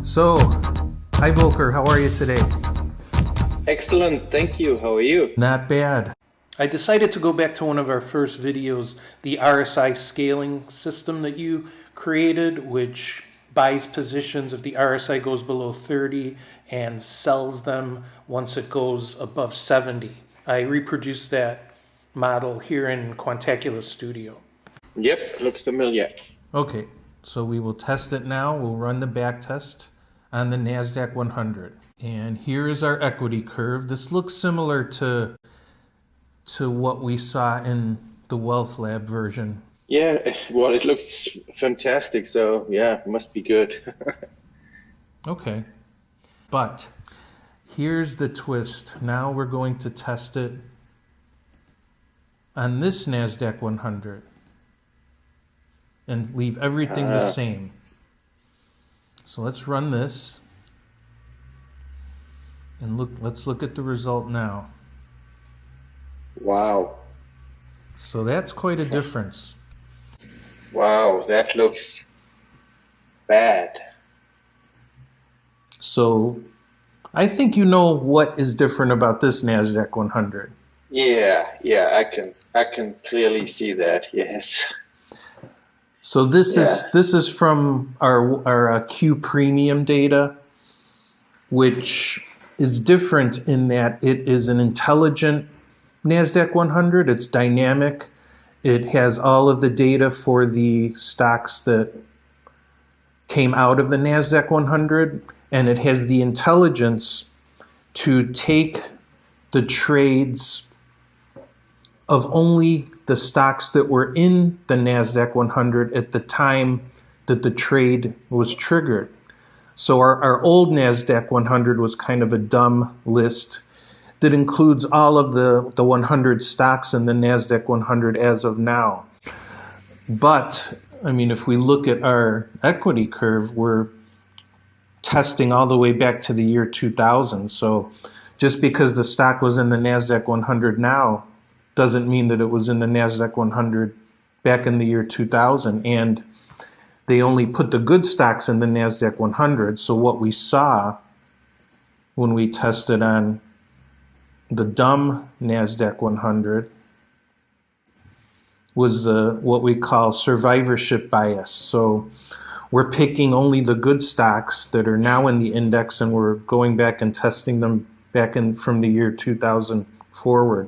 So, hi Volker, how are you today? Excellent, thank you. How are you? Not bad. I decided to go back to one of our first videos, the RSI scaling system that you created, which buys positions if the RSI goes below 30 and sells them once it goes above 70. I reproduced that model here in Quantacula Studio. Yep, looks familiar. Okay, so we will test it now. We'll run the back test on the NASDAQ 100. And here is our equity curve. This looks similar to what we saw in the Wealth Lab version. Yeah, well, it looks fantastic, so yeah, must be good. Okay, but here's the twist. Now we're going to test it on this NASDAQ 100 and leave everything the same. So let's run this and let's look at the result now. Wow. So that's quite a difference. Wow, that looks bad. So I think you know what is different about this NASDAQ 100. Yeah, I can clearly see that. Yes. So this is from our Q premium data, which is different in that it is an intelligent NASDAQ 100. It's dynamic. It has all of the data for the stocks that came out of the NASDAQ 100, and it has the intelligence to take the trades of only the stocks that were in the NASDAQ 100 at the time that the trade was triggered. So our old NASDAQ 100 was kind of a dumb list that includes all of the 100 stocks in the NASDAQ 100 as of now. But, I mean, if we look at our equity curve, we're testing all the way back to the year 2000. So just because the stock was in the NASDAQ 100 now doesn't mean that it was in the NASDAQ 100 back in the year 2000. And they only put the good stocks in the NASDAQ 100. So what we saw when we tested on the dumb NASDAQ 100 was what we call survivorship bias. So we're picking only the good stocks that are now in the index, and we're going back and testing them back in from the year 2000 forward.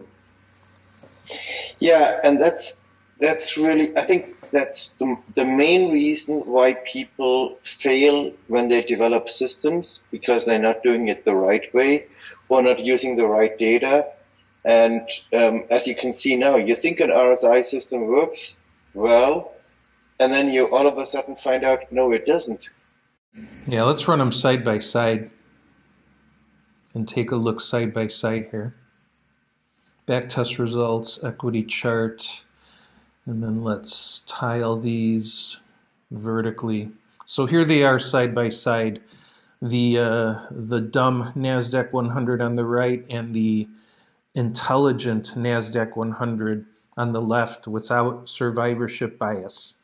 Yeah, and that's really, I think that's the main reason why people fail when they develop systems, because they're not doing it the right way or not using the right data. And as you can see now, you think an RSI system works well, and then you all of a sudden find out, no, it doesn't. Yeah, let's run them side by side and take a look side by side here. Backtest results, equity chart, and then let's tile these vertically. So here they are side by side. The dumb NASDAQ 100 on the right and the intelligent NASDAQ 100 on the left without survivorship bias.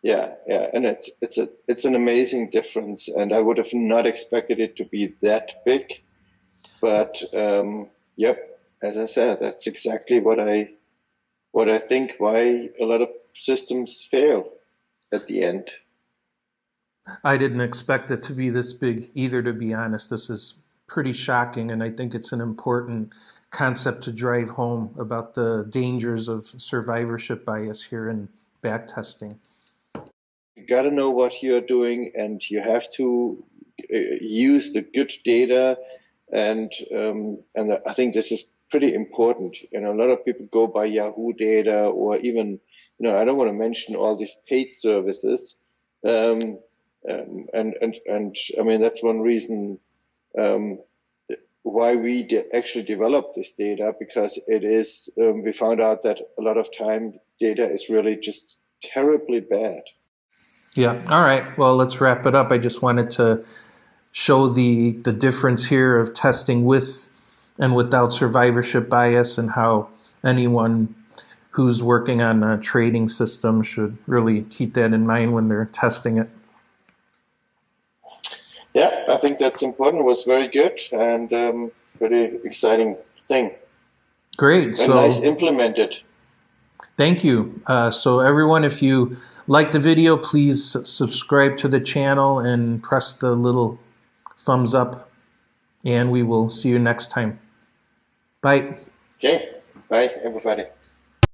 Yeah, and it's an amazing difference, and I would have not expected it to be that big. But yep, as I said, that's exactly what I think why a lot of systems fail at the end. I didn't expect it to be this big either, to be honest. This is pretty shocking, and I think it's an important concept to drive home about the dangers of survivorship bias here in backtesting. You got to know what you're doing, and you have to use the good data. And I think this is pretty important. You know, a lot of people go by Yahoo data, or even, I don't want to mention all these paid services. And I mean, that's one reason why we actually developed this data, because it is, we found out that a lot of time data is really just terribly bad. Yeah. All right. Well, let's wrap it up. I just wanted to show the difference here of testing with and without survivorship bias, and how anyone who's working on a trading system should really keep that in mind when they're testing it. Yeah, I think that's important. It was very good and very exciting thing. Great. And nice implemented. Thank you. So everyone, if you like the video, please subscribe to the channel and press the little thumbs up. And we will see you next time. Bye. Okay. Bye, everybody.